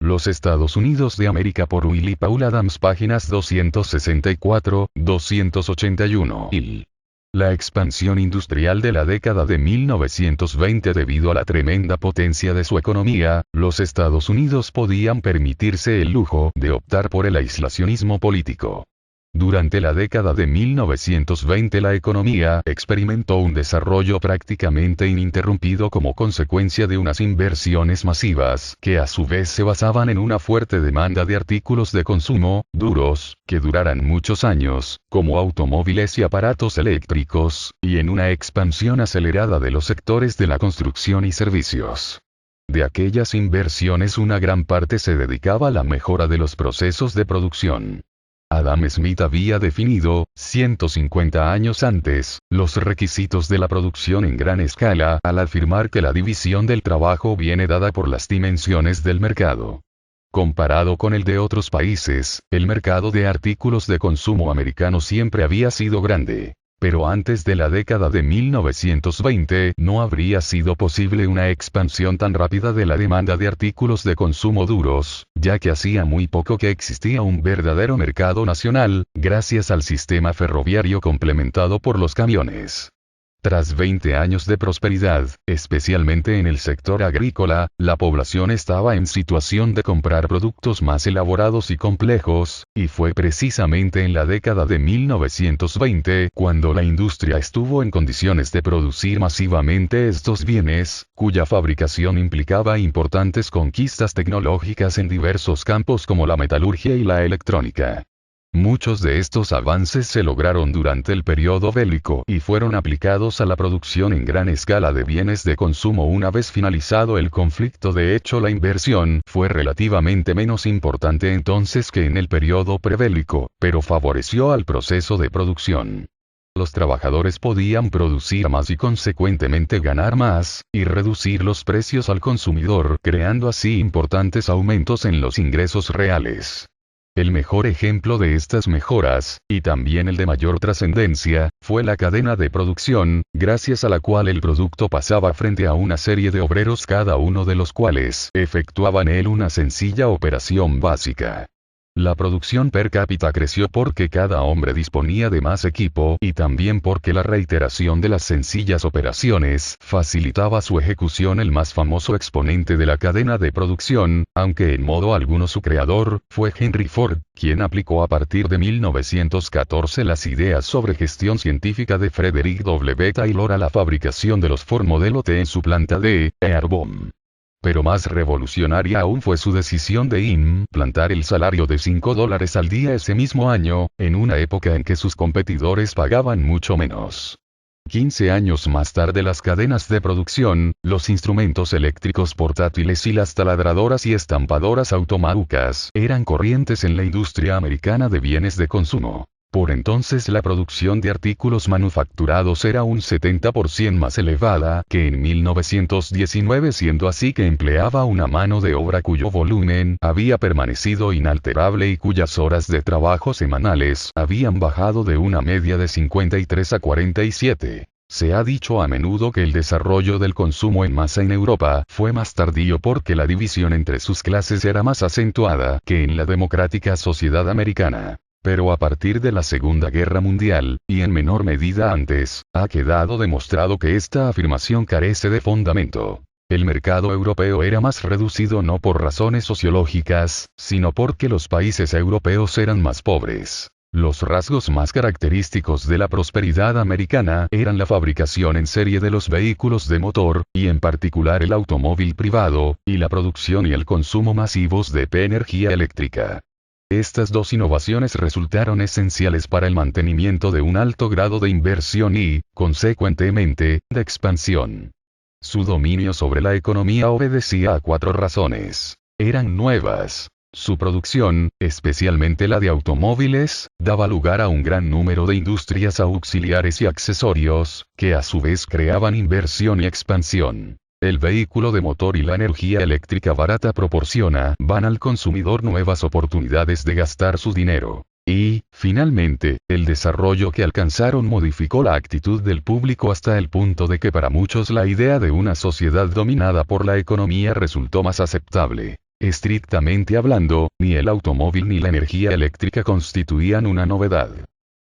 Los Estados Unidos de América por Willie Paul Adams, páginas 264-281. La expansión industrial de la década de 1920. Debido a la tremenda potencia de su economía, los Estados Unidos podían permitirse el lujo de optar por el aislacionismo político. Durante la década de 1920 la economía experimentó un desarrollo prácticamente ininterrumpido como consecuencia de unas inversiones masivas que a su vez se basaban en una fuerte demanda de artículos de consumo, duros, que duraran muchos años, como automóviles y aparatos eléctricos, y en una expansión acelerada de los sectores de la construcción y servicios. De aquellas inversiones una gran parte se dedicaba a la mejora de los procesos de producción. Adam Smith había definido, 150 años antes, los requisitos de la producción en gran escala, al afirmar que la división del trabajo viene dada por las dimensiones del mercado. Comparado con el de otros países, el mercado de artículos de consumo americano siempre había sido grande. Pero antes de la década de 1920 no habría sido posible una expansión tan rápida de la demanda de artículos de consumo duros, ya que hacía muy poco que existía un verdadero mercado nacional, gracias al sistema ferroviario complementado por los camiones. Tras 20 años de prosperidad, especialmente en el sector agrícola, la población estaba en situación de comprar productos más elaborados y complejos, y fue precisamente en la década de 1920 cuando la industria estuvo en condiciones de producir masivamente estos bienes, cuya fabricación implicaba importantes conquistas tecnológicas en diversos campos como la metalurgia y la electrónica. Muchos de estos avances se lograron durante el periodo bélico y fueron aplicados a la producción en gran escala de bienes de consumo una vez finalizado el conflicto. De hecho, la inversión fue relativamente menos importante entonces que en el periodo prebélico, pero favoreció al proceso de producción. Los trabajadores podían producir más y consecuentemente ganar más, y reducir los precios al consumidor, creando así importantes aumentos en los ingresos reales. El mejor ejemplo de estas mejoras, y también el de mayor trascendencia, fue la cadena de producción, gracias a la cual el producto pasaba frente a una serie de obreros cada uno de los cuales efectuaban en él una sencilla operación básica. La producción per cápita creció porque cada hombre disponía de más equipo y también porque la reiteración de las sencillas operaciones facilitaba su ejecución. El más famoso exponente de la cadena de producción, aunque en modo alguno su creador, fue Henry Ford, quien aplicó a partir de 1914 las ideas sobre gestión científica de Frederick W. Taylor a la fabricación de los Ford Modelo T en su planta de Airborne. Pero más revolucionaria aún fue su decisión de implantar el salario de $5 al día ese mismo año, en una época en que sus competidores pagaban mucho menos. 15 años más tarde las cadenas de producción, los instrumentos eléctricos portátiles y las taladradoras y estampadoras automáticas eran corrientes en la industria americana de bienes de consumo. Por entonces la producción de artículos manufacturados era un 70% más elevada que en 1919, siendo así que empleaba una mano de obra cuyo volumen había permanecido inalterable y cuyas horas de trabajo semanales habían bajado de una media de 53 a 47. Se ha dicho a menudo que el desarrollo del consumo en masa en Europa fue más tardío porque la división entre sus clases era más acentuada que en la democrática sociedad americana. Pero a partir de la Segunda Guerra Mundial, y en menor medida antes, ha quedado demostrado que esta afirmación carece de fundamento. El mercado europeo era más reducido no por razones sociológicas, sino porque los países europeos eran más pobres. Los rasgos más característicos de la prosperidad americana eran la fabricación en serie de los vehículos de motor, y en particular el automóvil privado, y la producción y el consumo masivos de energía eléctrica. Estas dos innovaciones resultaron esenciales para el mantenimiento de un alto grado de inversión y, consecuentemente, de expansión. Su dominio sobre la economía obedecía a 4 razones. Eran nuevas. Su producción, especialmente la de automóviles, daba lugar a un gran número de industrias auxiliares y accesorios, que a su vez creaban inversión y expansión. El vehículo de motor y la energía eléctrica barata van al consumidor nuevas oportunidades de gastar su dinero. Y, finalmente, el desarrollo que alcanzaron modificó la actitud del público hasta el punto de que para muchos la idea de una sociedad dominada por la economía resultó más aceptable. Estrictamente hablando, ni el automóvil ni la energía eléctrica constituían una novedad.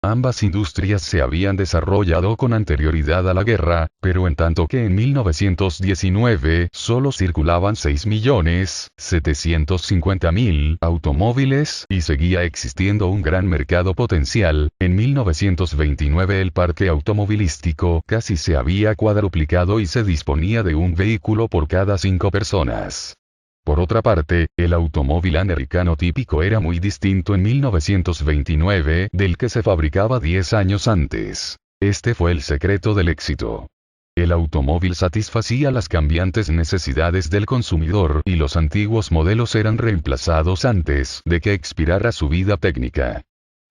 Ambas industrias se habían desarrollado con anterioridad a la guerra, pero en tanto que en 1919 solo circulaban 6.750.000 automóviles y seguía existiendo un gran mercado potencial, en 1929 el parque automovilístico casi se había cuadruplicado y se disponía de un vehículo por cada 5 personas. Por otra parte, el automóvil americano típico era muy distinto en 1929 del que se fabricaba 10 años antes. Este fue el secreto del éxito. El automóvil satisfacía las cambiantes necesidades del consumidor y los antiguos modelos eran reemplazados antes de que expirara su vida técnica.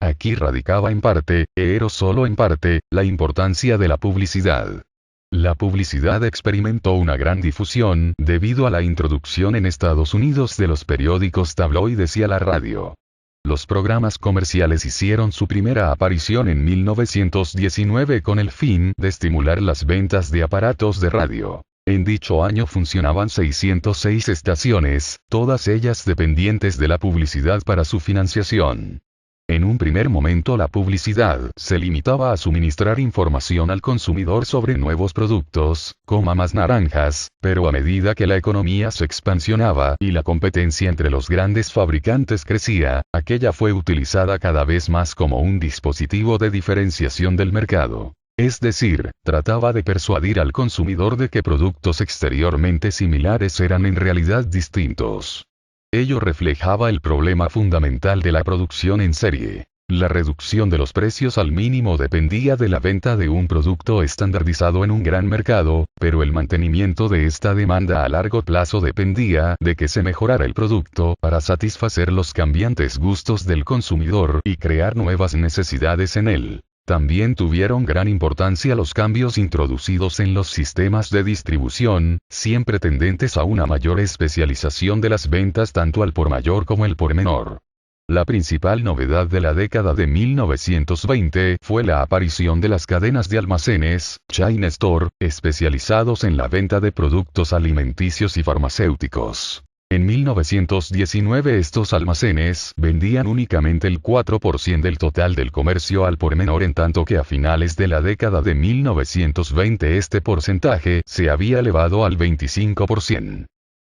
Aquí radicaba en parte, pero solo en parte, la importancia de la publicidad. La publicidad experimentó una gran difusión debido a la introducción en Estados Unidos de los periódicos tabloides y a la radio. Los programas comerciales hicieron su primera aparición en 1919 con el fin de estimular las ventas de aparatos de radio. En dicho año funcionaban 606 estaciones, todas ellas dependientes de la publicidad para su financiación. En un primer momento la publicidad se limitaba a suministrar información al consumidor sobre nuevos productos, como más naranjas, pero a medida que la economía se expansionaba y la competencia entre los grandes fabricantes crecía, aquella fue utilizada cada vez más como un dispositivo de diferenciación del mercado. Es decir, trataba de persuadir al consumidor de que productos exteriormente similares eran en realidad distintos. Ello reflejaba el problema fundamental de la producción en serie. La reducción de los precios al mínimo dependía de la venta de un producto estandarizado en un gran mercado, pero el mantenimiento de esta demanda a largo plazo dependía de que se mejorara el producto para satisfacer los cambiantes gustos del consumidor y crear nuevas necesidades en él. También tuvieron gran importancia los cambios introducidos en los sistemas de distribución, siempre tendentes a una mayor especialización de las ventas tanto al por mayor como el por menor. La principal novedad de la década de 1920 fue la aparición de las cadenas de almacenes, chain store, especializados en la venta de productos alimenticios y farmacéuticos. En 1919 estos almacenes vendían únicamente el 4% del total del comercio al por menor, en tanto que a finales de la década de 1920 este porcentaje se había elevado al 25%.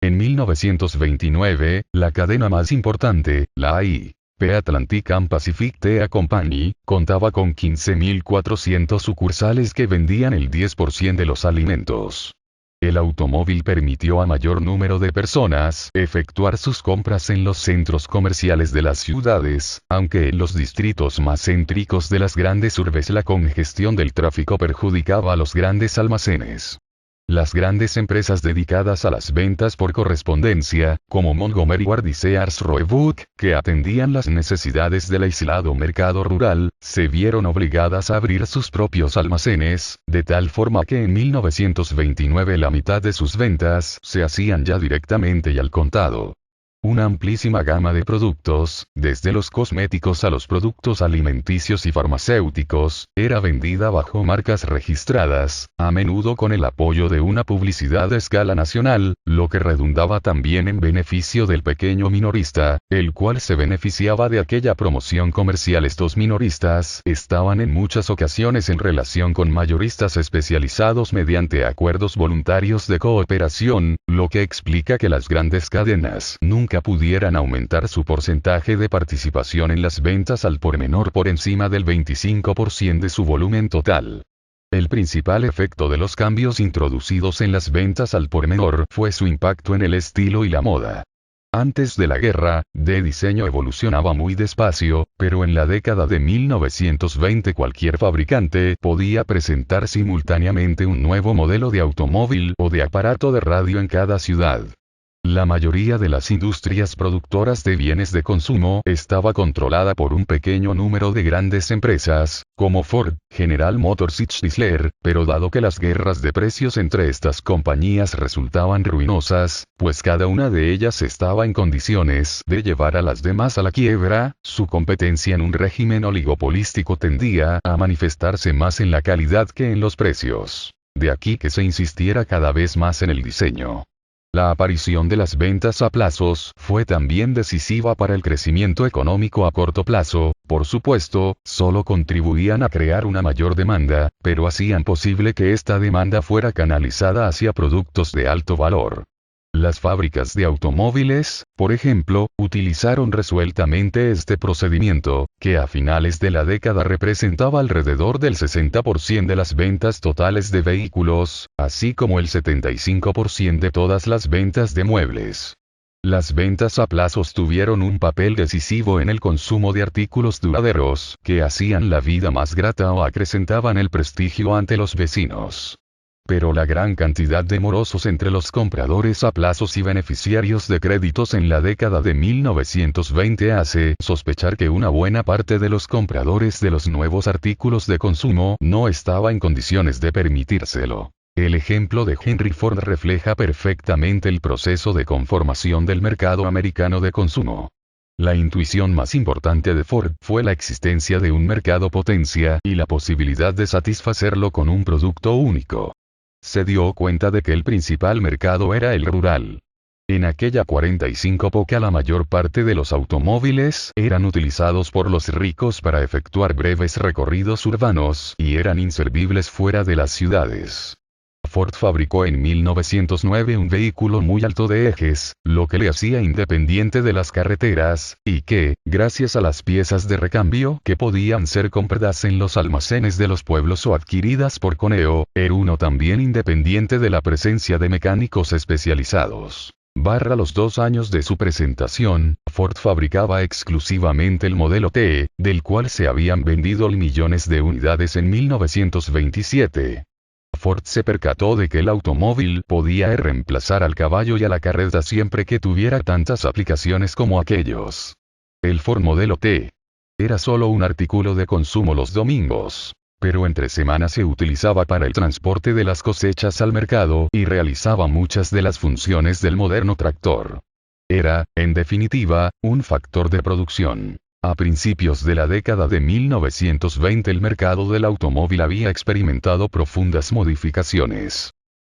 En 1929, la cadena más importante, la A&P Atlantic and Pacific Tea Company, contaba con 15.400 sucursales que vendían el 10% de los alimentos. El automóvil permitió a mayor número de personas efectuar sus compras en los centros comerciales de las ciudades, aunque en los distritos más céntricos de las grandes urbes la congestión del tráfico perjudicaba a los grandes almacenes. Las grandes empresas dedicadas a las ventas por correspondencia, como Montgomery Ward y Sears Roebuck, que atendían las necesidades del aislado mercado rural, se vieron obligadas a abrir sus propios almacenes, de tal forma que en 1929 la mitad de sus ventas se hacían ya directamente y al contado. Una amplísima gama de productos, desde los cosméticos a los productos alimenticios y farmacéuticos, era vendida bajo marcas registradas, a menudo con el apoyo de una publicidad a escala nacional, lo que redundaba también en beneficio del pequeño minorista, el cual se beneficiaba de aquella promoción comercial. Estos minoristas estaban en muchas ocasiones en relación con mayoristas especializados mediante acuerdos voluntarios de cooperación, lo que explica que las grandes cadenas nunca pudieran aumentar su porcentaje de participación en las ventas al por menor por encima del 25% de su volumen total. El principal efecto de los cambios introducidos en las ventas al por menor fue su impacto en el estilo y la moda. Antes de la guerra, de diseño evolucionaba muy despacio, pero en la década de 1920 cualquier fabricante podía presentar simultáneamente un nuevo modelo de automóvil o de aparato de radio en cada ciudad. La mayoría de las industrias productoras de bienes de consumo estaba controlada por un pequeño número de grandes empresas, como Ford, General Motors y Chrysler, pero dado que las guerras de precios entre estas compañías resultaban ruinosas, pues cada una de ellas estaba en condiciones de llevar a las demás a la quiebra, su competencia en un régimen oligopolístico tendía a manifestarse más en la calidad que en los precios. De aquí que se insistiera cada vez más en el diseño. La aparición de las ventas a plazos fue también decisiva para el crecimiento económico a corto plazo, por supuesto, solo contribuían a crear una mayor demanda, pero hacían posible que esta demanda fuera canalizada hacia productos de alto valor. Las fábricas de automóviles, por ejemplo, utilizaron resueltamente este procedimiento, que a finales de la década representaba alrededor del 60% de las ventas totales de vehículos, así como el 75% de todas las ventas de muebles. Las ventas a plazos tuvieron un papel decisivo en el consumo de artículos duraderos, que hacían la vida más grata o acrecentaban el prestigio ante los vecinos. Pero la gran cantidad de morosos entre los compradores a plazos y beneficiarios de créditos en la década de 1920 hace sospechar que una buena parte de los compradores de los nuevos artículos de consumo no estaba en condiciones de permitírselo. El ejemplo de Henry Ford refleja perfectamente el proceso de conformación del mercado americano de consumo. La intuición más importante de Ford fue la existencia de un mercado potencia y la posibilidad de satisfacerlo con un producto único. Se dio cuenta de que el principal mercado era el rural. En aquella 45 época la mayor parte de los automóviles eran utilizados por los ricos para efectuar breves recorridos urbanos y eran inservibles fuera de las ciudades. Ford fabricó en 1909 un vehículo muy alto de ejes, lo que le hacía independiente de las carreteras, y que, gracias a las piezas de recambio que podían ser compradas en los almacenes de los pueblos o adquiridas por coneo, era uno también independiente de la presencia de mecánicos especializados. Los 2 años de su presentación, Ford fabricaba exclusivamente el modelo T, del cual se habían vendido millones de unidades en 1927. Ford se percató de que el automóvil podía reemplazar al caballo y a la carreta siempre que tuviera tantas aplicaciones como aquellos. El Ford Modelo T era solo un artículo de consumo los domingos, pero entre semanas se utilizaba para el transporte de las cosechas al mercado y realizaba muchas de las funciones del moderno tractor. Era, en definitiva, un factor de producción. A principios de la década de 1920 el mercado del automóvil había experimentado profundas modificaciones.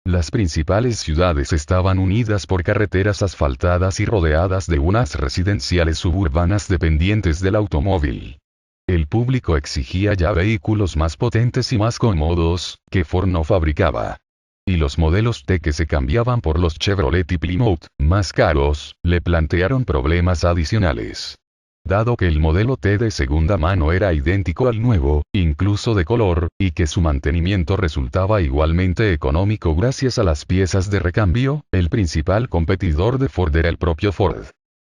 Las principales ciudades estaban unidas por carreteras asfaltadas y rodeadas de unas residenciales suburbanas dependientes del automóvil. El público exigía ya vehículos más potentes y más cómodos, que Ford no fabricaba. Y los modelos T que se cambiaban por los Chevrolet y Plymouth, más caros, le plantearon problemas adicionales. Dado que el modelo T de segunda mano era idéntico al nuevo, incluso de color, y que su mantenimiento resultaba igualmente económico gracias a las piezas de recambio, el principal competidor de Ford era el propio Ford.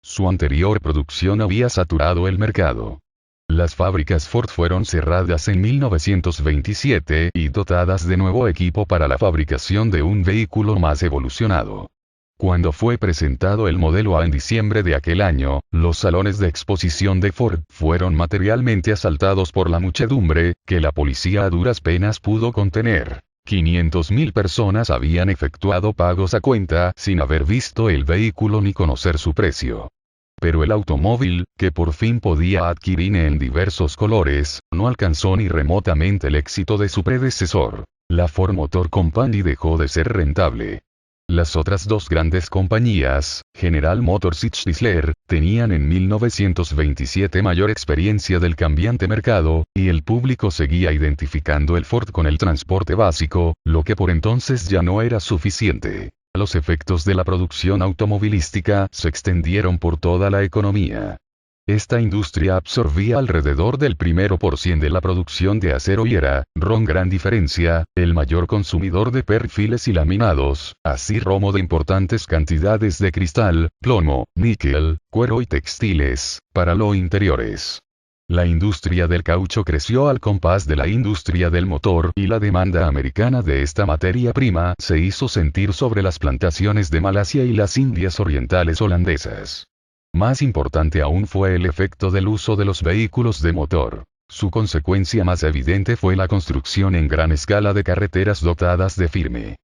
Su anterior producción había saturado el mercado. Las fábricas Ford fueron cerradas en 1927 y dotadas de nuevo equipo para la fabricación de un vehículo más evolucionado. Cuando fue presentado el modelo A en diciembre de aquel año, los salones de exposición de Ford fueron materialmente asaltados por la muchedumbre, que la policía a duras penas pudo contener. 500.000 personas habían efectuado pagos a cuenta sin haber visto el vehículo ni conocer su precio. Pero el automóvil, que por fin podía adquirir en diversos colores, no alcanzó ni remotamente el éxito de su predecesor. La Ford Motor Company dejó de ser rentable. Las otras dos grandes compañías, General Motors y Chrysler, tenían en 1927 mayor experiencia del cambiante mercado, y el público seguía identificando el Ford con el transporte básico, lo que por entonces ya no era suficiente. Los efectos de la producción automovilística se extendieron por toda la economía. Esta industria absorbía alrededor del 1% de la producción de acero y era, con gran diferencia, el mayor consumidor de perfiles y laminados, así como de importantes cantidades de cristal, plomo, níquel, cuero y textiles, para los interiores. La industria del caucho creció al compás de la industria del motor y la demanda americana de esta materia prima se hizo sentir sobre las plantaciones de Malasia y las Indias Orientales holandesas. Más importante aún fue el efecto del uso de los vehículos de motor. Su consecuencia más evidente fue la construcción en gran escala de carreteras dotadas de firme,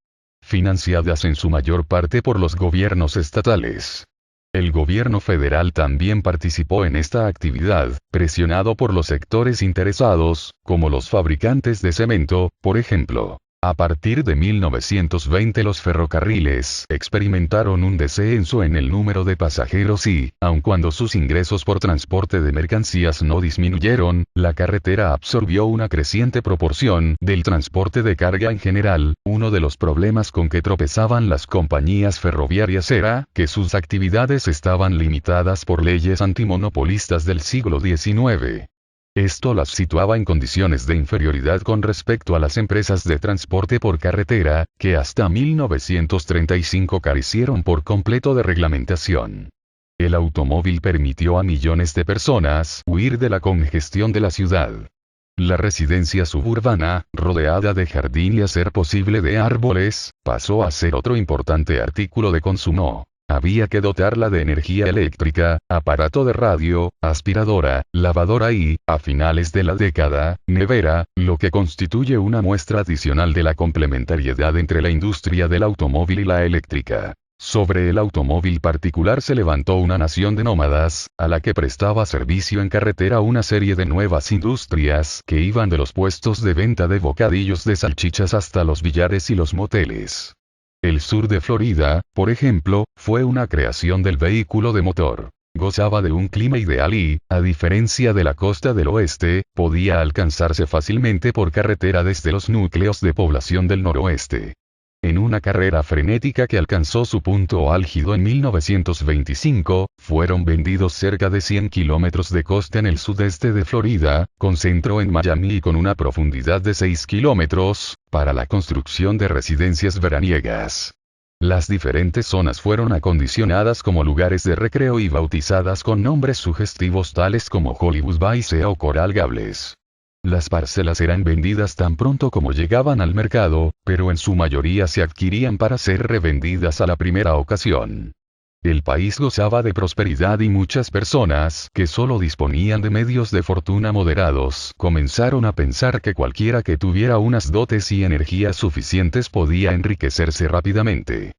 financiadas en su mayor parte por los gobiernos estatales. El gobierno federal también participó en esta actividad, presionado por los sectores interesados, como los fabricantes de cemento, por ejemplo. A partir de 1920 los ferrocarriles experimentaron un descenso en el número de pasajeros y, aun cuando sus ingresos por transporte de mercancías no disminuyeron, la carretera absorbió una creciente proporción del transporte de carga en general. Uno de los problemas con que tropezaban las compañías ferroviarias era que sus actividades estaban limitadas por leyes antimonopolistas del siglo XIX. Esto las situaba en condiciones de inferioridad con respecto a las empresas de transporte por carretera, que hasta 1935 carecieron por completo de reglamentación. El automóvil permitió a millones de personas huir de la congestión de la ciudad. La residencia suburbana, rodeada de jardín y a ser posible de árboles, pasó a ser otro importante artículo de consumo. Había que dotarla de energía eléctrica, aparato de radio, aspiradora, lavadora y, a finales de la década, nevera, lo que constituye una muestra adicional de la complementariedad entre la industria del automóvil y la eléctrica. Sobre el automóvil particular se levantó una nación de nómadas, a la que prestaba servicio en carretera una serie de nuevas industrias que iban de los puestos de venta de bocadillos de salchichas hasta los billares y los moteles. El sur de Florida, por ejemplo, fue una creación del vehículo de motor. Gozaba de un clima ideal y, a diferencia de la costa del oeste, podía alcanzarse fácilmente por carretera desde los núcleos de población del noroeste. En una carrera frenética que alcanzó su punto álgido en 1925, fueron vendidos cerca de 100 kilómetros de costa en el sudeste de Florida, con centro en Miami y con una profundidad de 6 kilómetros, para la construcción de residencias veraniegas. Las diferentes zonas fueron acondicionadas como lugares de recreo y bautizadas con nombres sugestivos tales como Hollywood Baysea o Coral Gables. Las parcelas eran vendidas tan pronto como llegaban al mercado, pero en su mayoría se adquirían para ser revendidas a la primera ocasión. El país gozaba de prosperidad y muchas personas, que solo disponían de medios de fortuna moderados, comenzaron a pensar que cualquiera que tuviera unas dotes y energías suficientes podía enriquecerse rápidamente.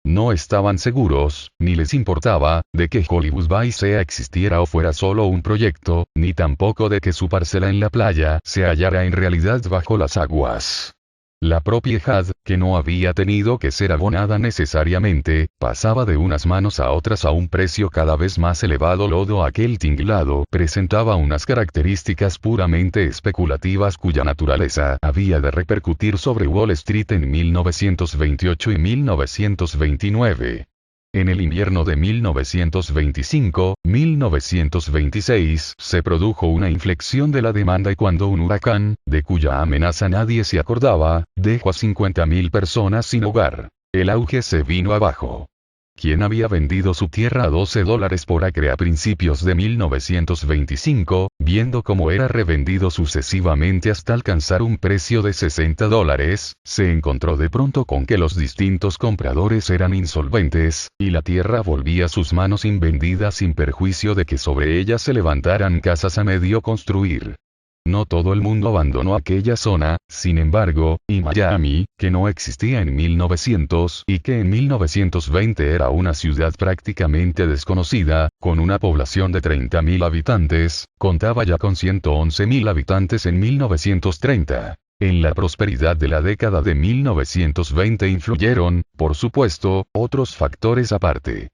No estaban seguros, ni les importaba, de que Hollywood Baysea existiera o fuera solo un proyecto, ni tampoco de que su parcela en la playa se hallara en realidad bajo las aguas. La propiedad, que no había tenido que ser abonada necesariamente, pasaba de unas manos a otras a un precio cada vez más elevado. Lodo aquel tinglado presentaba unas características puramente especulativas cuya naturaleza había de repercutir sobre Wall Street en 1928 y 1929. En el invierno de 1925-1926 se produjo una inflexión de la demanda y cuando un huracán, de cuya amenaza nadie se acordaba, dejó a 50.000 personas sin hogar, el auge se vino abajo. Quien había vendido su tierra a $12 por acre a principios de 1925, viendo cómo era revendido sucesivamente hasta alcanzar un precio de $60, se encontró de pronto con que los distintos compradores eran insolventes, y la tierra volvía a sus manos invendida sin perjuicio de que sobre ella se levantaran casas a medio construir. No todo el mundo abandonó aquella zona, sin embargo, y Miami, que no existía en 1900 y que en 1920 era una ciudad prácticamente desconocida, con una población de 30.000 habitantes, contaba ya con 111.000 habitantes en 1930. En la prosperidad de la década de 1920 influyeron, por supuesto, otros factores aparte.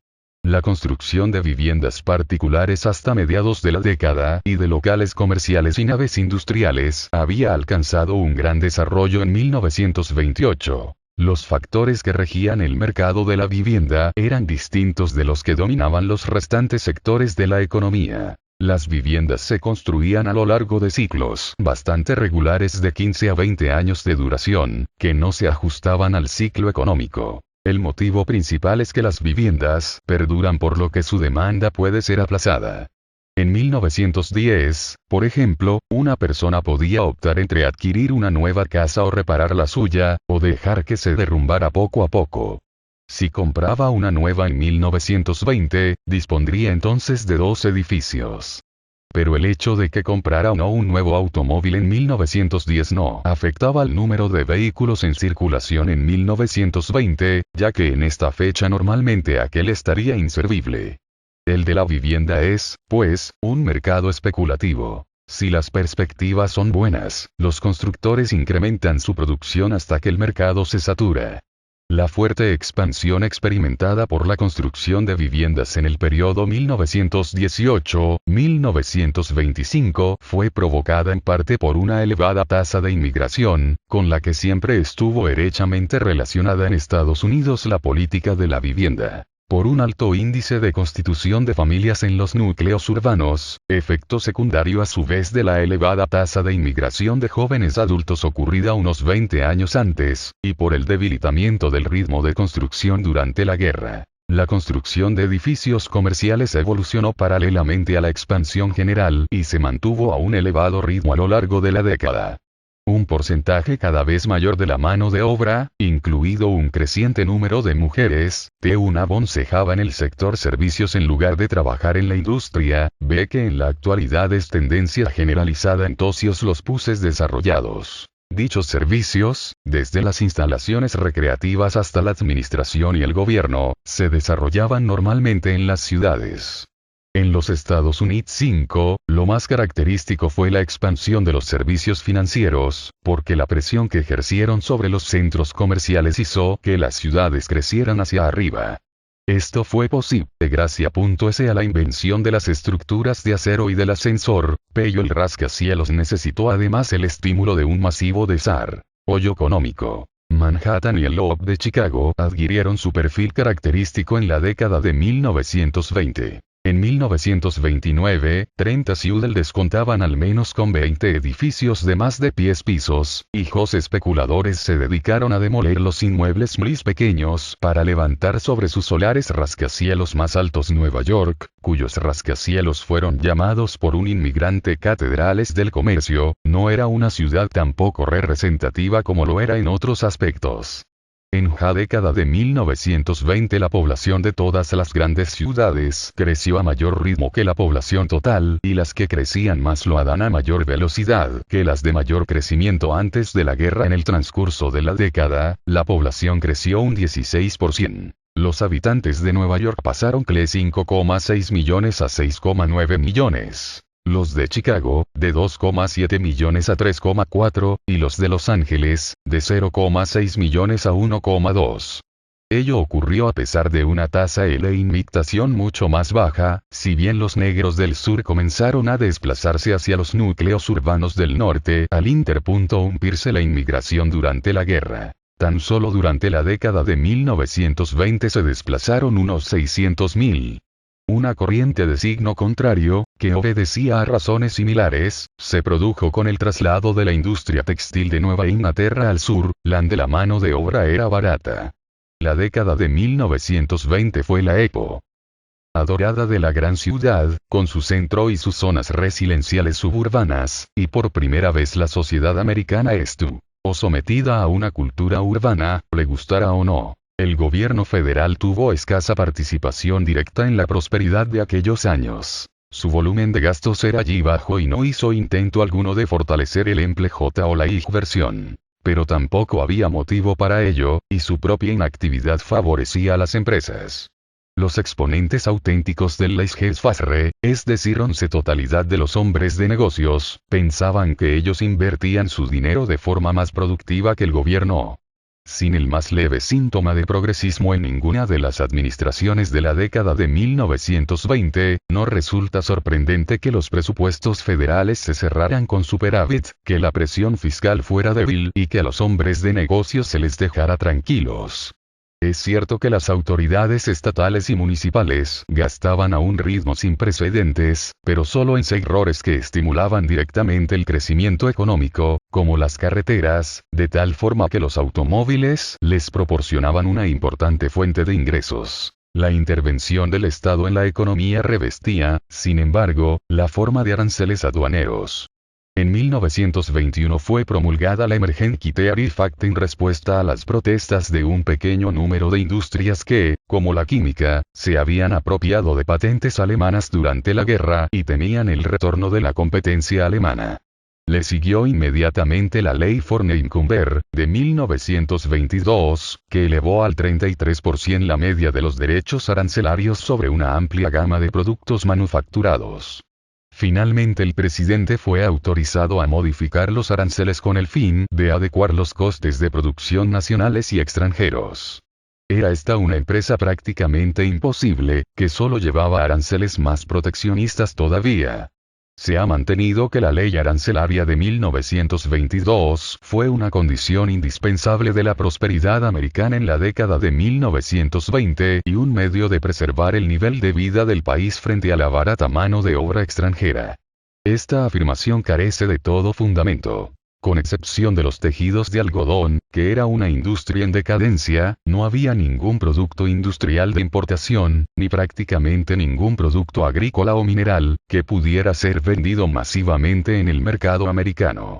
La construcción de viviendas particulares hasta mediados de la década y de locales comerciales y naves industriales había alcanzado un gran desarrollo en 1928. Los factores que regían el mercado de la vivienda eran distintos de los que dominaban los restantes sectores de la economía. Las viviendas se construían a lo largo de ciclos bastante regulares de 15 a 20 años de duración, que no se ajustaban al ciclo económico. El motivo principal es que las viviendas perduran por lo que su demanda puede ser aplazada. En 1910, por ejemplo, una persona podía optar entre adquirir una nueva casa o reparar la suya, o dejar que se derrumbara poco a poco. Si compraba una nueva en 1920, dispondría entonces de 2 edificios. Pero el hecho de que comprara o no un nuevo automóvil en 1910 no afectaba al número de vehículos en circulación en 1920, ya que en esta fecha normalmente aquel estaría inservible. El de la vivienda es, pues, un mercado especulativo. Si las perspectivas son buenas, los constructores incrementan su producción hasta que el mercado se satura. La fuerte expansión experimentada por la construcción de viviendas en el periodo 1918-1925 fue provocada en parte por una elevada tasa de inmigración, con la que siempre estuvo estrechamente relacionada en Estados Unidos la política de la vivienda. Por un alto índice de constitución de familias en los núcleos urbanos, efecto secundario a su vez de la elevada tasa de inmigración de jóvenes adultos ocurrida unos 20 años antes, y por el debilitamiento del ritmo de construcción durante la guerra. La construcción de edificios comerciales evolucionó paralelamente a la expansión general y se mantuvo a un elevado ritmo a lo largo de la década. Un porcentaje cada vez mayor de la mano de obra, incluido un creciente número de mujeres, aconseja en el sector servicios en lugar de trabajar en la industria, ve que en la actualidad es tendencia generalizada en todos los países desarrollados. Dichos servicios, desde las instalaciones recreativas hasta la administración y el gobierno, se desarrollaban normalmente en las ciudades. En los Estados Unidos 5, lo más característico fue la expansión de los servicios financieros, porque la presión que ejercieron sobre los centros comerciales hizo que las ciudades crecieran hacia arriba. Esto fue posible gracias a la invención de las estructuras de acero y del ascensor, pero el rascacielos necesitó además el estímulo de un masivo desarrollo económico. Manhattan y el Loop de Chicago adquirieron su perfil característico en la década de 1920. En 1929, 30 ciudades contaban al menos con 20 edificios de más de 10 pisos, y los especuladores se dedicaron a demoler los inmuebles más pequeños para levantar sobre sus solares rascacielos más altos Nueva York, cuyos rascacielos fueron llamados por un inmigrante catedrales del comercio, no era una ciudad tan poco representativa como lo era en otros aspectos. En la década de 1920 la población de todas las grandes ciudades creció a mayor ritmo que la población total, y las que crecían más lo harán a mayor velocidad que las de mayor crecimiento antes de la guerra. En el transcurso de la década, la población creció un 16%. Los habitantes de Nueva York pasaron de 5,6 millones a 6,9 millones. Los de Chicago, de 2,7 millones a 3,4, y los de Los Ángeles, de 0,6 millones a 1,2. Ello ocurrió a pesar de una tasa de inmigración mucho más baja, si bien los negros del sur comenzaron a desplazarse hacia los núcleos urbanos del norte al interrumpirse la inmigración durante la guerra. Tan solo durante la década de 1920 se desplazaron unos 600.000. Una corriente de signo contrario, que obedecía a razones similares, se produjo con el traslado de la industria textil de Nueva Inglaterra al sur, donde la mano de obra era barata. La década de 1920 fue la época dorada de la gran ciudad, con su centro y sus zonas residenciales suburbanas, y por primera vez la sociedad americana estuvo sometida a una cultura urbana, le gustara o no. El gobierno federal tuvo escasa participación directa en la prosperidad de aquellos años. Su volumen de gastos era allí bajo y no hizo intento alguno de fortalecer el empleo o la inversión. Pero tampoco había motivo para ello, y su propia inactividad favorecía a las empresas. Los exponentes auténticos del laissez-faire, es decir, 11 totalidad de los hombres de negocios, pensaban que ellos invertían su dinero de forma más productiva que el gobierno. Sin el más leve síntoma de progresismo en ninguna de las administraciones de la década de 1920, no resulta sorprendente que los presupuestos federales se cerraran con superávit, que la presión fiscal fuera débil y que a los hombres de negocios se les dejara tranquilos. Es cierto que las autoridades estatales y municipales gastaban a un ritmo sin precedentes, pero solo en sectores que estimulaban directamente el crecimiento económico, como las carreteras, de tal forma que los automóviles les proporcionaban una importante fuente de ingresos. La intervención del Estado en la economía revestía, sin embargo, la forma de aranceles aduaneros. En 1921 fue promulgada la Emergency Tariff Act en respuesta a las protestas de un pequeño número de industrias que, como la química, se habían apropiado de patentes alemanas durante la guerra y temían el retorno de la competencia alemana. Le siguió inmediatamente la Ley Forneinkumber, de 1922, que elevó al 33% la media de los derechos arancelarios sobre una amplia gama de productos manufacturados. Finalmente el presidente fue autorizado a modificar los aranceles con el fin de adecuar los costes de producción nacionales y extranjeros. Era esta una empresa prácticamente imposible, que solo llevaba aranceles más proteccionistas todavía. Se ha mantenido que la ley arancelaria de 1922 fue una condición indispensable de la prosperidad americana en la década de 1920 y un medio de preservar el nivel de vida del país frente a la barata mano de obra extranjera. Esta afirmación carece de todo fundamento. Con excepción de los tejidos de algodón, que era una industria en decadencia, no había ningún producto industrial de importación, ni prácticamente ningún producto agrícola o mineral, que pudiera ser vendido masivamente en el mercado americano.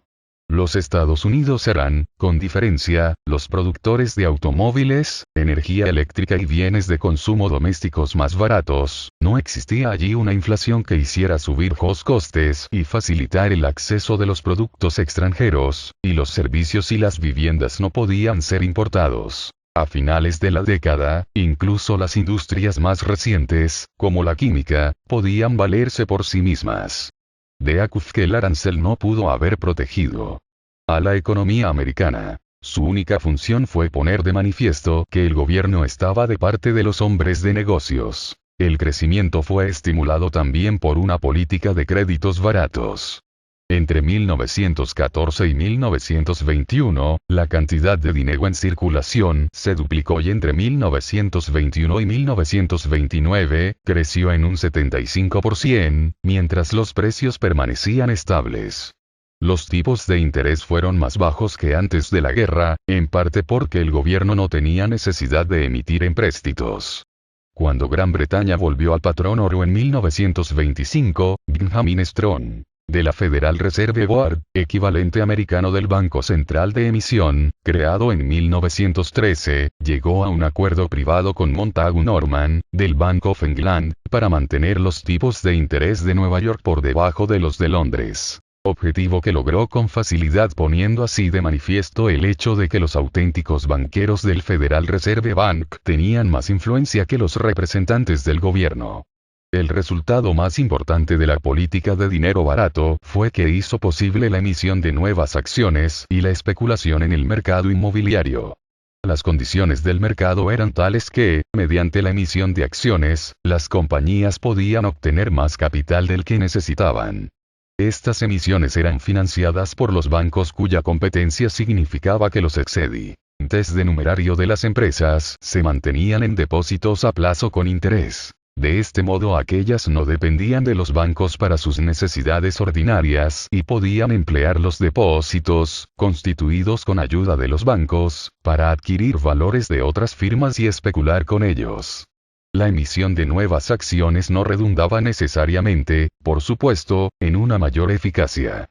Los Estados Unidos eran, con diferencia, los productores de automóviles, energía eléctrica y bienes de consumo domésticos más baratos. No existía allí una inflación que hiciera subir los costes y facilitar el acceso de los productos extranjeros, y los servicios y las viviendas no podían ser importados. A finales de la década, incluso las industrias más recientes, como la química, podían valerse por sí mismas. De ahí que el arancel no pudo haber protegido a la economía americana. Su única función fue poner de manifiesto que el gobierno estaba de parte de los hombres de negocios. El crecimiento fue estimulado también por una política de créditos baratos. Entre 1914 y 1921, la cantidad de dinero en circulación se duplicó y entre 1921 y 1929, creció en un 75%, mientras los precios permanecían estables. Los tipos de interés fueron más bajos que antes de la guerra, en parte porque el gobierno no tenía necesidad de emitir empréstitos. Cuando Gran Bretaña volvió al patrón oro en 1925, Benjamin Strong, de la Federal Reserve Board, equivalente americano del Banco Central de Emisión, creado en 1913, llegó a un acuerdo privado con Montagu Norman, del Bank of England, para mantener los tipos de interés de Nueva York por debajo de los de Londres. Objetivo que logró con facilidad poniendo así de manifiesto el hecho de que los auténticos banqueros del Federal Reserve Bank tenían más influencia que los representantes del gobierno. El resultado más importante de la política de dinero barato fue que hizo posible la emisión de nuevas acciones y la especulación en el mercado inmobiliario. Las condiciones del mercado eran tales que, mediante la emisión de acciones, las compañías podían obtener más capital del que necesitaban. Estas emisiones eran financiadas por los bancos cuya competencia significaba que los excedentes de numerario de las empresas se mantenían en depósitos a plazo con interés. De este modo aquellas no dependían de los bancos para sus necesidades ordinarias y podían emplear los depósitos, constituidos con ayuda de los bancos, para adquirir valores de otras firmas y especular con ellos. La emisión de nuevas acciones no redundaba necesariamente, por supuesto, en una mayor eficacia.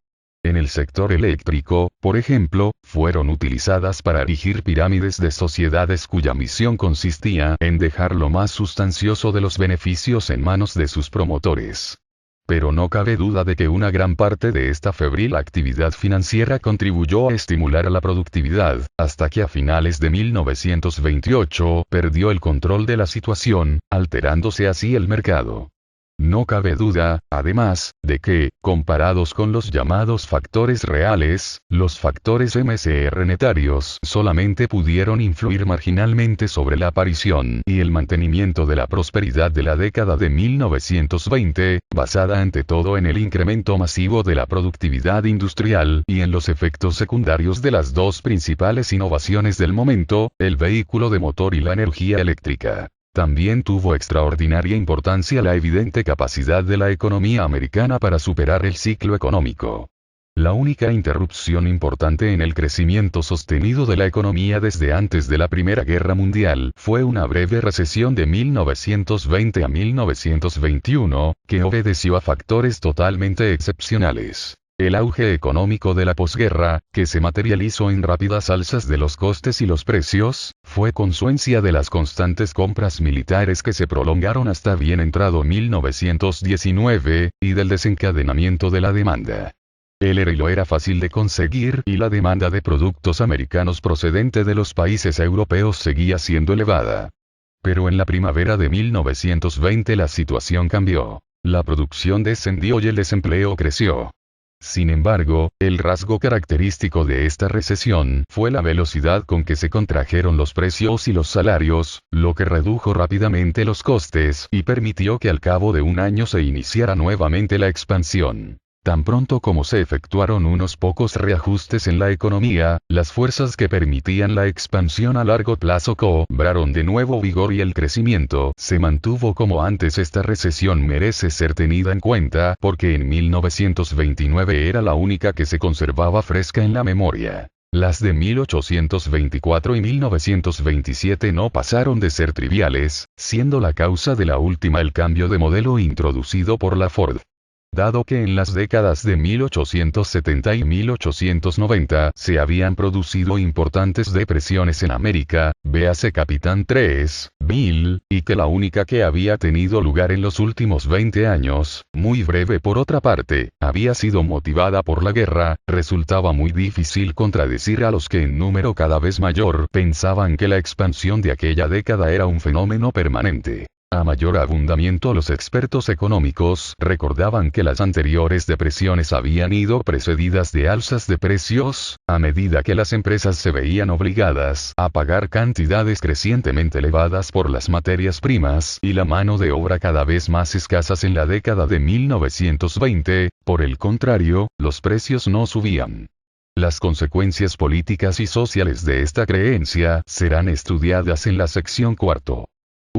En el sector eléctrico, por ejemplo, fueron utilizadas para erigir pirámides de sociedades cuya misión consistía en dejar lo más sustancioso de los beneficios en manos de sus promotores. Pero no cabe duda de que una gran parte de esta febril actividad financiera contribuyó a estimular a la productividad, hasta que a finales de 1928 perdió el control de la situación, alterándose así el mercado. No cabe duda, además, de que, comparados con los llamados factores reales, los factores MSR netarios solamente pudieron influir marginalmente sobre la aparición y el mantenimiento de la prosperidad de la década de 1920, basada ante todo en el incremento masivo de la productividad industrial y en los efectos secundarios de las dos principales innovaciones del momento, el vehículo de motor y la energía eléctrica. También tuvo extraordinaria importancia la evidente capacidad de la economía americana para superar el ciclo económico. La única interrupción importante en el crecimiento sostenido de la economía desde antes de la Primera Guerra Mundial fue una breve recesión de 1920 a 1921, que obedeció a factores totalmente excepcionales. El auge económico de la posguerra, que se materializó en rápidas alzas de los costes y los precios, fue consecuencia de las constantes compras militares que se prolongaron hasta bien entrado 1919, y del desencadenamiento de la demanda. El hierro era fácil de conseguir y la demanda de productos americanos procedente de los países europeos seguía siendo elevada. Pero en la primavera de 1920 la situación cambió. la producción descendió y el desempleo creció. Sin embargo, el rasgo característico de esta recesión fue la velocidad con que se contrajeron los precios y los salarios, lo que redujo rápidamente los costes y permitió que al cabo de un año se iniciara nuevamente la expansión. Tan pronto como se efectuaron unos pocos reajustes en la economía, las fuerzas que permitían la expansión a largo plazo cobraron de nuevo vigor y el crecimiento se mantuvo como antes. Esta recesión merece ser tenida en cuenta porque en 1929 era la única que se conservaba fresca en la memoria. Las de 1824 y 1927 no pasaron de ser triviales, siendo la causa de la última el cambio de modelo introducido por la Ford. Dado que en las décadas de 1870 y 1890 se habían producido importantes depresiones en América, véase Capitán 3000, y que la única que había tenido lugar en los últimos 20 años, muy breve por otra parte, había sido motivada por la guerra, resultaba muy difícil contradecir a los que en número cada vez mayor pensaban que la expansión de aquella década era un fenómeno permanente. A mayor abundamiento, los expertos económicos recordaban que las anteriores depresiones habían ido precedidas de alzas de precios, a medida que las empresas se veían obligadas a pagar cantidades crecientemente elevadas por las materias primas y la mano de obra cada vez más escasas. En la década de 1920, por el contrario, los precios no subían. Las consecuencias políticas y sociales de esta creencia serán estudiadas en la sección cuarto.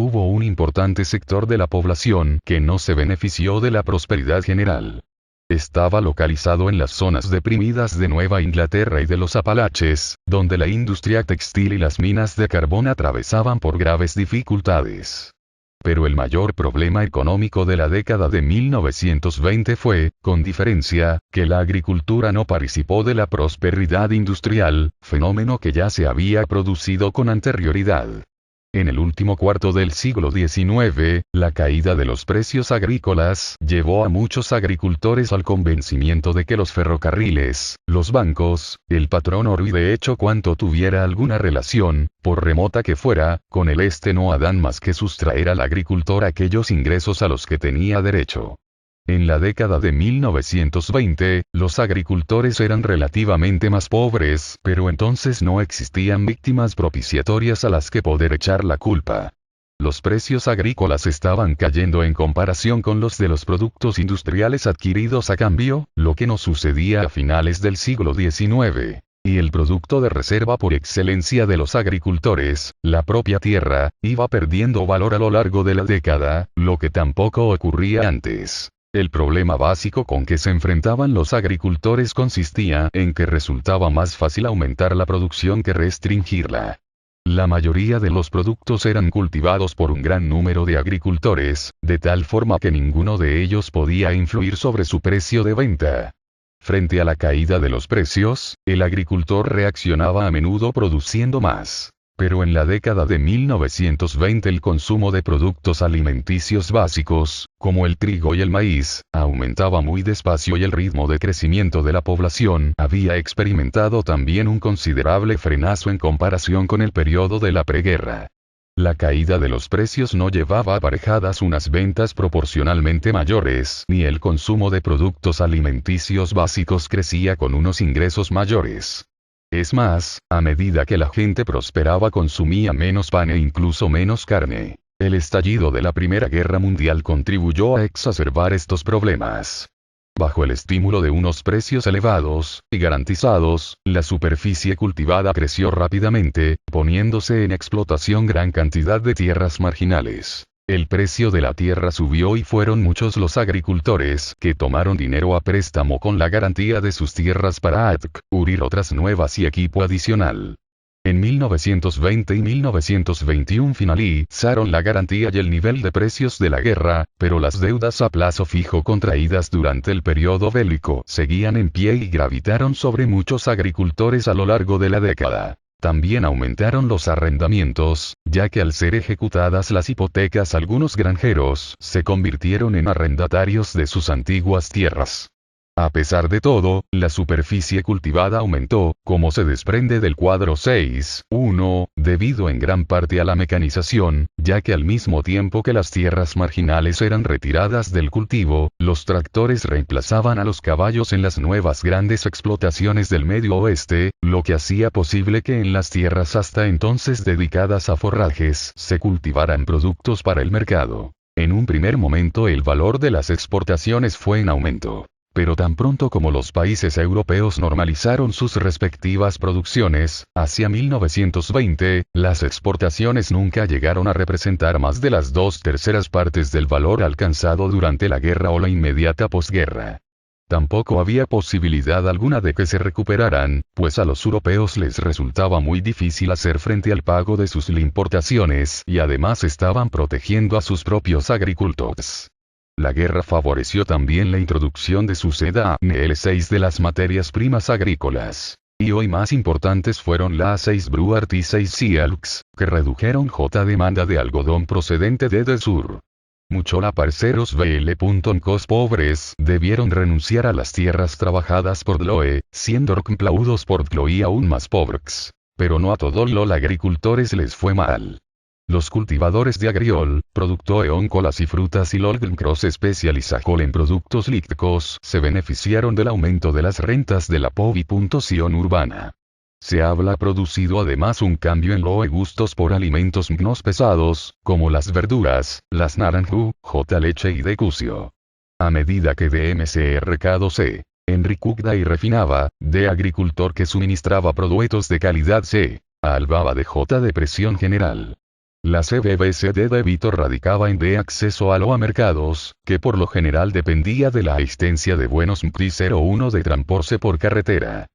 Hubo un importante sector de la población que no se benefició de la prosperidad general. Estaba localizado en las zonas deprimidas de Nueva Inglaterra y de los Apalaches, donde la industria textil y las minas de carbón atravesaban por graves dificultades. Pero el mayor problema económico de la década de 1920 fue, con diferencia, que la agricultura no participó de la prosperidad industrial, fenómeno que ya se había producido con anterioridad. En el último cuarto del siglo XIX, la caída de los precios agrícolas llevó a muchos agricultores al convencimiento de que los ferrocarriles, los bancos, el patrón oro y de hecho cuanto tuviera alguna relación, por remota que fuera, con el no harán más que sustraer al agricultor aquellos ingresos a los que tenía derecho. En la década de 1920, los agricultores eran relativamente más pobres, pero entonces no existían víctimas propiciatorias a las que poder echar la culpa. Los precios agrícolas estaban cayendo en comparación con los de los productos industriales adquiridos a cambio, lo que no sucedía a finales del siglo XIX. Y el producto de reserva por excelencia de los agricultores, la propia tierra, iba perdiendo valor a lo largo de la década, lo que tampoco ocurría antes. El problema básico con que se enfrentaban los agricultores consistía en que resultaba más fácil aumentar la producción que restringirla. La mayoría de los productos eran cultivados por un gran número de agricultores, de tal forma que ninguno de ellos podía influir sobre su precio de venta. Frente a la caída de los precios, el agricultor reaccionaba a menudo produciendo más. Pero en la década de 1920 el consumo de productos alimenticios básicos, como el trigo y el maíz, aumentaba muy despacio y el ritmo de crecimiento de la población había experimentado también un considerable frenazo en comparación con el periodo de la preguerra. La caída de los precios no llevaba aparejadas unas ventas proporcionalmente mayores, ni el consumo de productos alimenticios básicos crecía con unos ingresos mayores. Es más, a medida que la gente prosperaba consumía menos pan e incluso menos carne. El estallido de la Primera Guerra Mundial contribuyó a exacerbar estos problemas. Bajo el estímulo de unos precios elevados y garantizados, la superficie cultivada creció rápidamente, poniéndose en explotación gran cantidad de tierras marginales. El precio de la tierra subió y fueron muchos los agricultores que tomaron dinero a préstamo con la garantía de sus tierras para adquirir otras nuevas y equipo adicional. En 1920 y 1921 finalizaron la garantía y el nivel de precios de la guerra, pero las deudas a plazo fijo contraídas durante el periodo bélico seguían en pie y gravitaron sobre muchos agricultores a lo largo de la década. También aumentaron los arrendamientos, ya que al ser ejecutadas las hipotecas algunos granjeros se convirtieron en arrendatarios de sus antiguas tierras. A pesar de todo, la superficie cultivada aumentó, como se desprende del cuadro 6.1, debido en gran parte a la mecanización, ya que al mismo tiempo que las tierras marginales eran retiradas del cultivo, los tractores reemplazaban a los caballos en las nuevas grandes explotaciones del Medio Oeste, lo que hacía posible que en las tierras hasta entonces dedicadas a forrajes se cultivaran productos para el mercado. En un primer momento el valor de las exportaciones fue en aumento. Pero tan pronto como los países europeos normalizaron sus respectivas producciones, hacia 1920, las exportaciones nunca llegaron a representar más de las 2/3 partes del valor alcanzado durante la guerra o la inmediata posguerra. Tampoco había posibilidad alguna de que se recuperaran, pues a los europeos les resultaba muy difícil hacer frente al pago de sus importaciones y además estaban protegiendo a sus propios agricultores. La guerra favoreció también la introducción de su seda ANL6 de las materias primas agrícolas. Y hoy más importantes fueron la A6 Brewer T6 Silks, que redujeron J demanda de algodón procedente de sur. Muchos parceros VL.cos pobres debieron renunciar a las tierras trabajadas por Loe, siendo reclaudos por Chloe aún más pobres. Pero no a todos los agricultores les fue mal. Los cultivadores de agriol, producto eóncolas y frutas y Cross especializado en productos lícticos, se beneficiaron del aumento de las rentas de la población urbana. Se habla producido además un cambio en los gustos por alimentos menos pesados, como las verduras, las naranjú, leche y decucio. A medida que DMCR-K2C, enriquecida y refinaba, de agricultor que suministraba productos de calidad C, albaba de J de presión general. La CBBC de débito radicaba en de acceso a los mercados, que por lo general dependía de la existencia de buenos MPRI-01 de transporte por carretera.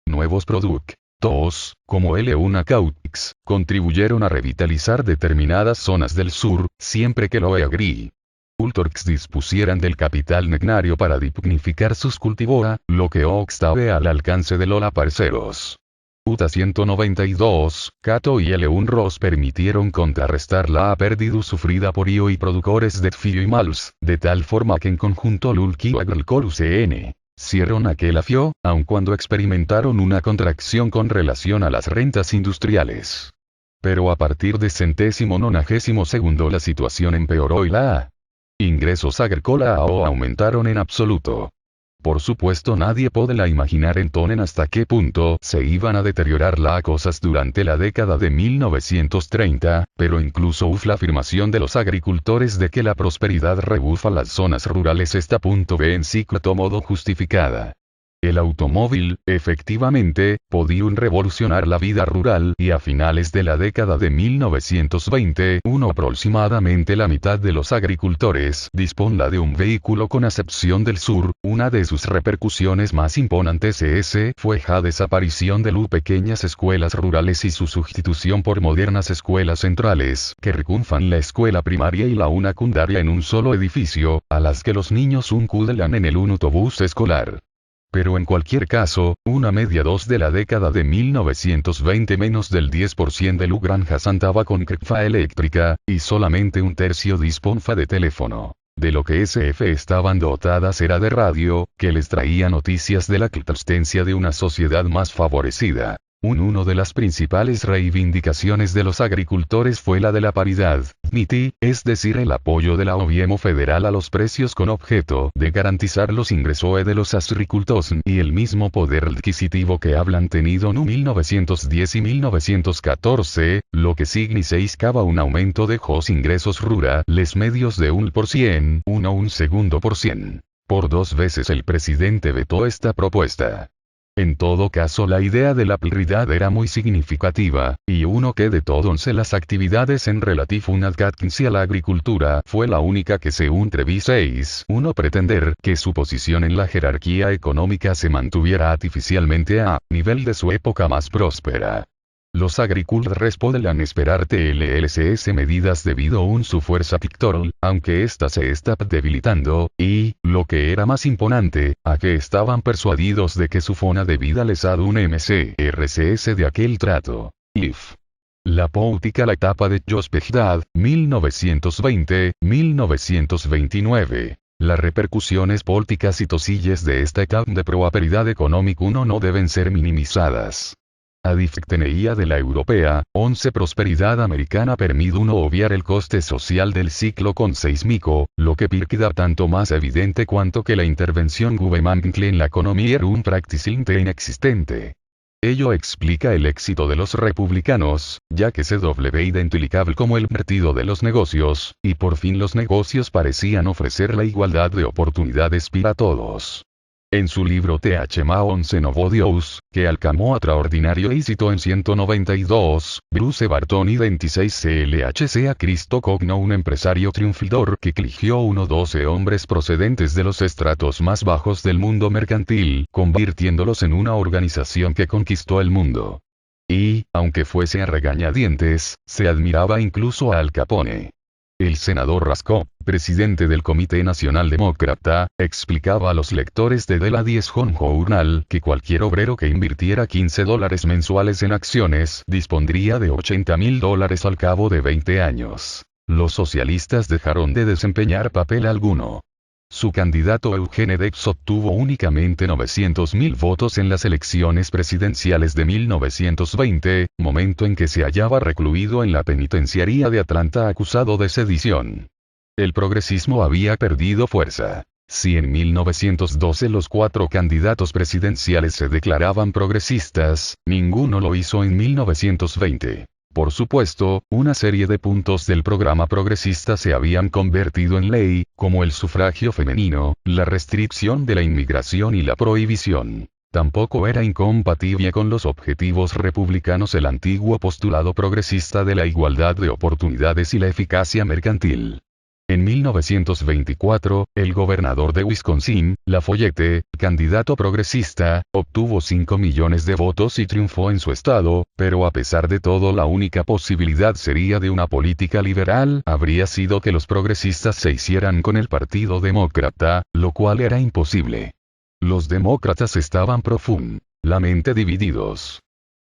Nuevos productos, como L1 Cautix, contribuyeron a revitalizar determinadas zonas del sur, siempre que los agricultores dispusieran del capital necnario para dignificar sus cultivos, lo que estaba al alcance de los parceros. UTA 192, Cato y L1 Ross permitieron contrarrestar la pérdida sufrida por IO y productores de FIO y MALS, de tal forma que en conjunto Lulki y Agricol CN cierron aquel afio, aun cuando experimentaron una contracción con relación a las rentas industriales. Pero a partir de 192 la situación empeoró y la ingresos agrícola aumentaron en absoluto. Por supuesto nadie podrá imaginar entonces hasta qué punto se iban a deteriorar las cosas durante la década de 1930, pero incluso la afirmación de los agricultores de que la prosperidad rebufa las zonas rurales está en cierto modo justificada. El automóvil, efectivamente, podía revolucionar la vida rural y a finales de la década de 1920, aproximadamente la mitad de los agricultores disponía de un vehículo con excepción del sur. Una de sus repercusiones más imponentes fue la desaparición de las pequeñas escuelas rurales y su sustitución por modernas escuelas centrales, que reconfan la escuela primaria y la secundaria en un solo edificio, a las que los niños acudan en un autobús escolar. Pero en cualquier caso, una media de la década de 1920 menos del 10% de las granjas andaba con crefa eléctrica, y solamente un tercio disponía de teléfono. De lo que SF estaban dotadas era de radio, que les traía noticias de la existencia de una sociedad más favorecida. Una de las principales reivindicaciones de los agricultores fue la de la paridad, MITI, es decir el apoyo de la gobierno federal a los precios con objeto de garantizar los ingresos de los agricultores y el mismo poder adquisitivo que hablan tenido en 1910 y 1914, lo que significaba un aumento de los ingresos rurales medios de 1%, un segundo por cien. Por 2 veces el presidente vetó esta propuesta. En todo caso la idea de la paridad era muy significativa, y que de todas las actividades en relativo a la agricultura fue la única que según Treviseis, pretender que su posición en la jerarquía económica se mantuviera artificialmente a nivel de su época más próspera. Los agricultores podrán esperar TLLCS medidas debido a su fuerza pictorial, aunque ésta se está debilitando, y, lo que era más imponente, a que estaban persuadidos de que su forma de vida les ha dado un MCRCS de aquel trato. IF. La política la etapa de Jospehdad, 1920-1929. Las repercusiones políticas y sociales de esta etapa de prosperidad económica no deben ser minimizadas. A diferencia de la europea, 11 prosperidad americana permite uno obviar el coste social del ciclo con seismico, lo que queda tanto más evidente cuanto que la intervención gubernamental en la economía era un prácticamente inexistente. Ello explica el éxito de los republicanos, ya que se identificaba como el partido de los negocios, y por fin los negocios parecían ofrecer la igualdad de oportunidades para todos. En su libro Th. Mahonse Novo Deus, que alcanzó extraordinario éxito en 192, Bruce Barton y 26 CLHC a Cristo Cogno, un empresario triunfador que eligió 12 hombres procedentes de los estratos más bajos del mundo mercantil, convirtiéndolos en una organización que conquistó el mundo. Y, aunque fuese a regañadientes, se admiraba incluso a Al Capone. El senador Roscoe, presidente del Comité Nacional Demócrata, explicaba a los lectores de The Ladies' Journal que cualquier obrero que invirtiera $15 mensuales en acciones dispondría de $80,000 al cabo de 20 años. Los socialistas dejaron de desempeñar papel alguno. Su candidato Eugene Debs obtuvo únicamente 900,000 votos en las elecciones presidenciales de 1920, momento en que se hallaba recluido en la penitenciaría de Atlanta acusado de sedición. El progresismo había perdido fuerza. Si en 1912 los 4 candidatos presidenciales se declaraban progresistas, ninguno lo hizo en 1920. Por supuesto, una serie de puntos del programa progresista se habían convertido en ley, como el sufragio femenino, la restricción de la inmigración y la prohibición. Tampoco era incompatible con los objetivos republicanos el antiguo postulado progresista de la igualdad de oportunidades y la eficacia mercantil. En 1924, el gobernador de Wisconsin, Lafayette, candidato progresista, obtuvo 5 millones de votos y triunfó en su estado, pero a pesar de todo la única posibilidad sería de una política liberal habría sido que los progresistas se hicieran con el Partido Demócrata, lo cual era imposible. Los demócratas estaban profundamente divididos.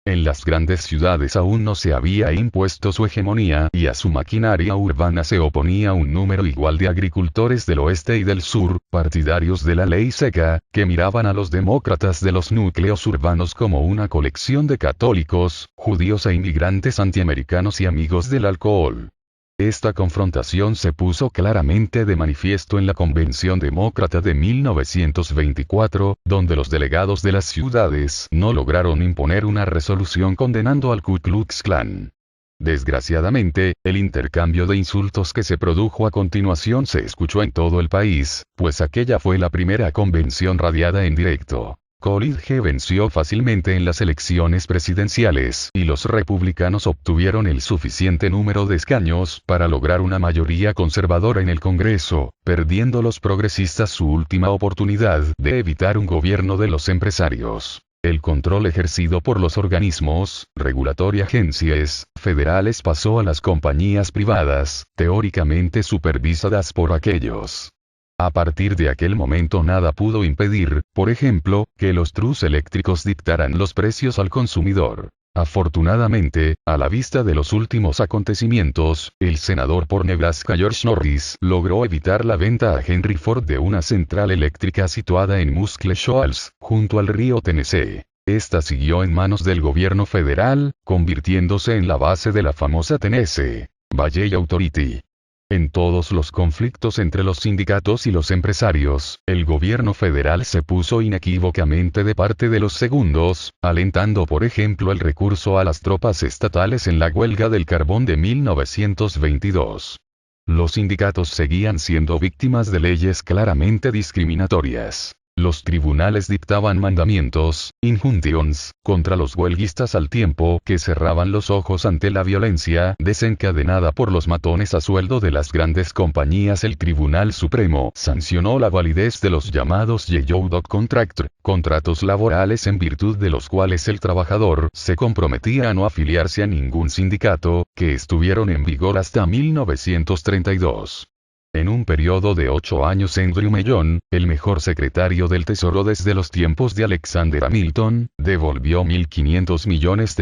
En las grandes ciudades aún no se había impuesto su hegemonía y a su maquinaria urbana se oponía un número igual de agricultores del oeste y del sur, partidarios de la ley seca, que miraban a los demócratas de los núcleos urbanos como una colección de católicos, judíos e inmigrantes antiamericanos y amigos del alcohol. Esta confrontación se puso claramente de manifiesto en la Convención Demócrata de 1924, donde los delegados de las ciudades no lograron imponer una resolución condenando al Ku Klux Klan. Desgraciadamente, el intercambio de insultos que se produjo a continuación se escuchó en todo el país, pues aquella fue la primera convención radiada en directo. Coolidge venció fácilmente en las elecciones presidenciales y los republicanos obtuvieron el suficiente número de escaños para lograr una mayoría conservadora en el Congreso, perdiendo los progresistas su última oportunidad de evitar un gobierno de los empresarios. El control ejercido por los organismos regulatorios y agencias federales pasó a las compañías privadas, teóricamente supervisadas por aquellos. A partir de aquel momento nada pudo impedir, por ejemplo, que los trus eléctricos dictaran los precios al consumidor. Afortunadamente, a la vista de los últimos acontecimientos, el senador por Nebraska George Norris logró evitar la venta a Henry Ford de una central eléctrica situada en Muscle Shoals, junto al río Tennessee. Esta siguió en manos del gobierno federal, convirtiéndose en la base de la famosa Tennessee Valley Authority. En todos los conflictos entre los sindicatos y los empresarios, el gobierno federal se puso inequívocamente de parte de los segundos, alentando por ejemplo el recurso a las tropas estatales en la huelga del carbón de 1922. Los sindicatos seguían siendo víctimas de leyes claramente discriminatorias. Los tribunales dictaban mandamientos, injunctions, contra los huelguistas al tiempo que cerraban los ojos ante la violencia desencadenada por los matones a sueldo de las grandes compañías. El Tribunal Supremo sancionó la validez de los llamados Yellow Contract, contratos laborales en virtud de los cuales el trabajador se comprometía a no afiliarse a ningún sindicato, que estuvieron en vigor hasta 1932. En un periodo de 8 años Andrew Mellon, el mejor secretario del Tesoro desde los tiempos de Alexander Hamilton, devolvió $1.500 millones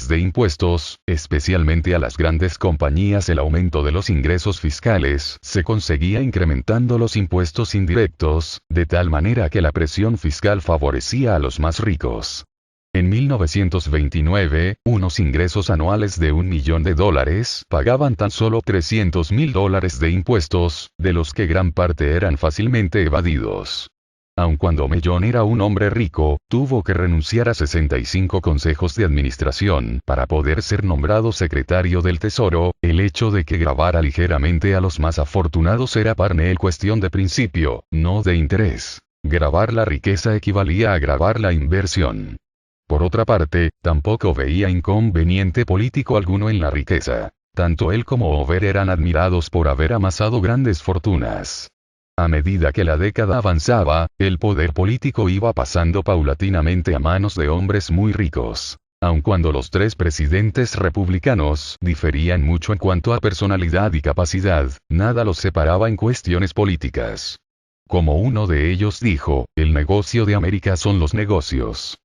de impuestos, especialmente a las grandes compañías. El aumento de los ingresos fiscales se conseguía incrementando los impuestos indirectos, de tal manera que la presión fiscal favorecía a los más ricos. En 1929, unos ingresos anuales de $1 millón pagaban tan solo $300.000 de impuestos, de los que gran parte eran fácilmente evadidos. Aun cuando Mellon era un hombre rico, tuvo que renunciar a 65 consejos de administración para poder ser nombrado secretario del Tesoro. El hecho de que gravara ligeramente a los más afortunados era para él cuestión de principio, no de interés. Gravar la riqueza equivalía a gravar la inversión. Por otra parte, tampoco veía inconveniente político alguno en la riqueza. Tanto él como Hoover eran admirados por haber amasado grandes fortunas. A medida que la década avanzaba, el poder político iba pasando paulatinamente a manos de hombres muy ricos. Aun cuando los tres presidentes republicanos diferían mucho en cuanto a personalidad y capacidad, nada los separaba en cuestiones políticas. Como uno de ellos dijo, el negocio de América son los negocios.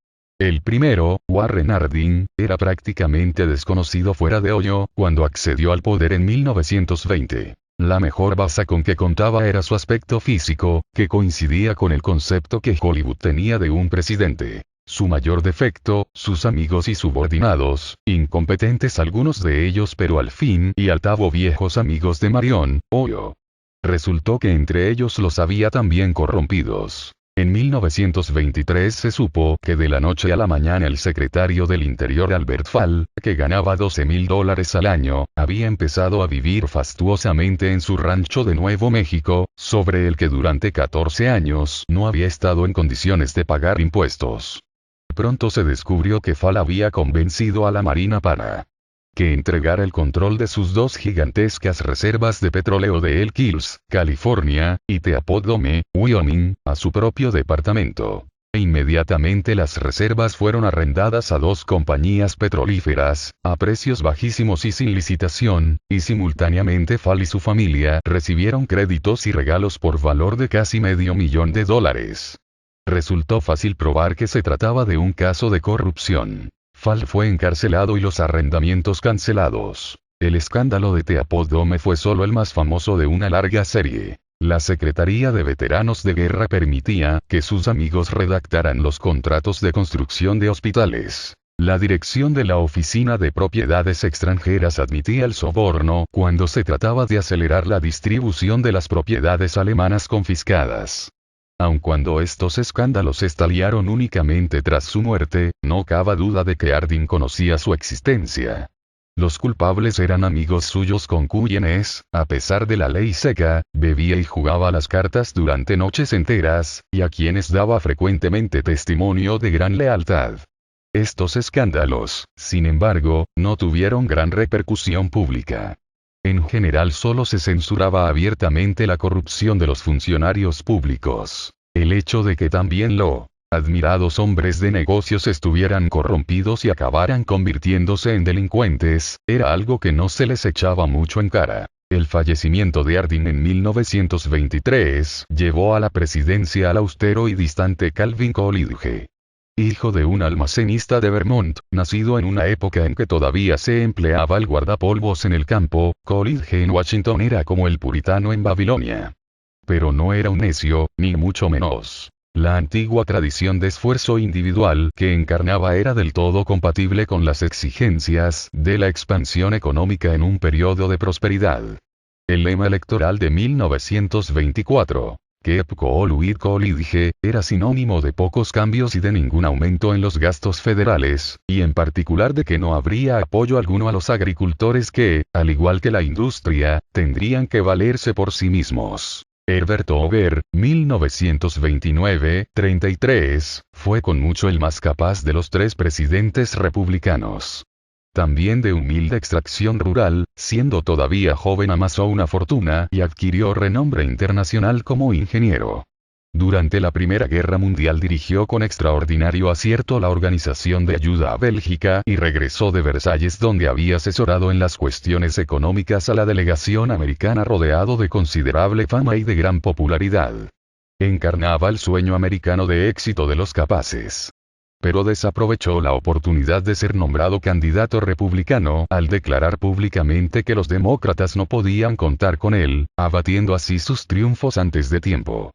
El primero, Warren Harding, era prácticamente desconocido fuera de Ohio cuando accedió al poder en 1920. La mejor base con que contaba era su aspecto físico, que coincidía con el concepto que Hollywood tenía de un presidente. Su mayor defecto, sus amigos y subordinados, incompetentes algunos de ellos pero al fin y al cabo viejos amigos de Marion, Ohio. Resultó que entre ellos los había también corrompidos. En 1923 se supo que de la noche a la mañana el secretario del Interior Albert Fall, que ganaba $12.000 al año, había empezado a vivir fastuosamente en su rancho de Nuevo México, sobre el que durante 14 años no había estado en condiciones de pagar impuestos. Pronto se descubrió que Fall había convencido a la Marina para que entregara el control de sus dos gigantescas reservas de petróleo de Elk Hills, California, y Teapot Dome, Wyoming, a su propio departamento. Inmediatamente las reservas fueron arrendadas a dos compañías petrolíferas, a precios bajísimos y sin licitación, y simultáneamente Fall y su familia recibieron créditos y regalos por valor de casi $500,000. Resultó fácil probar que se trataba de un caso de corrupción. Fall fue encarcelado y los arrendamientos cancelados. El escándalo de Teapot Dome fue solo el más famoso de una larga serie. La Secretaría de Veteranos de Guerra permitía que sus amigos redactaran los contratos de construcción de hospitales. La dirección de la Oficina de Propiedades Extranjeras admitía el soborno cuando se trataba de acelerar la distribución de las propiedades alemanas confiscadas. Aun cuando estos escándalos estallaron únicamente tras su muerte, no cabe duda de que Harding conocía su existencia. Los culpables eran amigos suyos con quienes, a pesar de la ley seca, bebía y jugaba las cartas durante noches enteras, y a quienes daba frecuentemente testimonio de gran lealtad. Estos escándalos, sin embargo, no tuvieron gran repercusión pública. En general solo se censuraba abiertamente la corrupción de los funcionarios públicos. El hecho de que también admirados hombres de negocios estuvieran corrompidos y acabaran convirtiéndose en delincuentes, era algo que no se les echaba mucho en cara. El fallecimiento de Harding en 1923 llevó a la presidencia al austero y distante Calvin Coolidge. Hijo de un almacenista de Vermont, nacido en una época en que todavía se empleaba el guardapolvos en el campo, Coolidge en Washington era como el puritano en Babilonia. Pero no era un necio, ni mucho menos. La antigua tradición de esfuerzo individual que encarnaba era del todo compatible con las exigencias de la expansión económica en un periodo de prosperidad. El lema electoral de 1924, Keep Coolidge, era sinónimo de pocos cambios y de ningún aumento en los gastos federales, y en particular de que no habría apoyo alguno a los agricultores que, al igual que la industria, tendrían que valerse por sí mismos. Herbert Hoover, 1929-33, fue con mucho el más capaz de los tres presidentes republicanos. También de humilde extracción rural, siendo todavía joven amasó una fortuna y adquirió renombre internacional como ingeniero. Durante la Primera Guerra Mundial dirigió con extraordinario acierto la Organización de Ayuda a Bélgica y regresó de Versalles, donde había asesorado en las cuestiones económicas a la delegación americana, rodeado de considerable fama y de gran popularidad. Encarnaba el sueño americano de éxito de los capaces. Pero desaprovechó la oportunidad de ser nombrado candidato republicano al declarar públicamente que los demócratas no podían contar con él, abatiendo así sus triunfos antes de tiempo.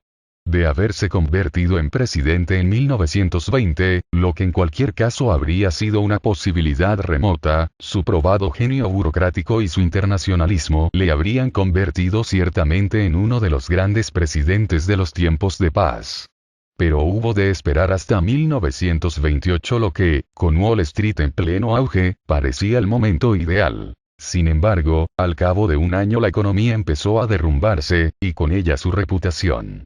De haberse convertido en presidente en 1920, lo que en cualquier caso habría sido una posibilidad remota, su probado genio burocrático y su internacionalismo le habrían convertido ciertamente en uno de los grandes presidentes de los tiempos de paz. Pero hubo de esperar hasta 1928, lo que, con Wall Street en pleno auge, parecía el momento ideal. Sin embargo, al cabo de un año la economía empezó a derrumbarse, y con ella su reputación.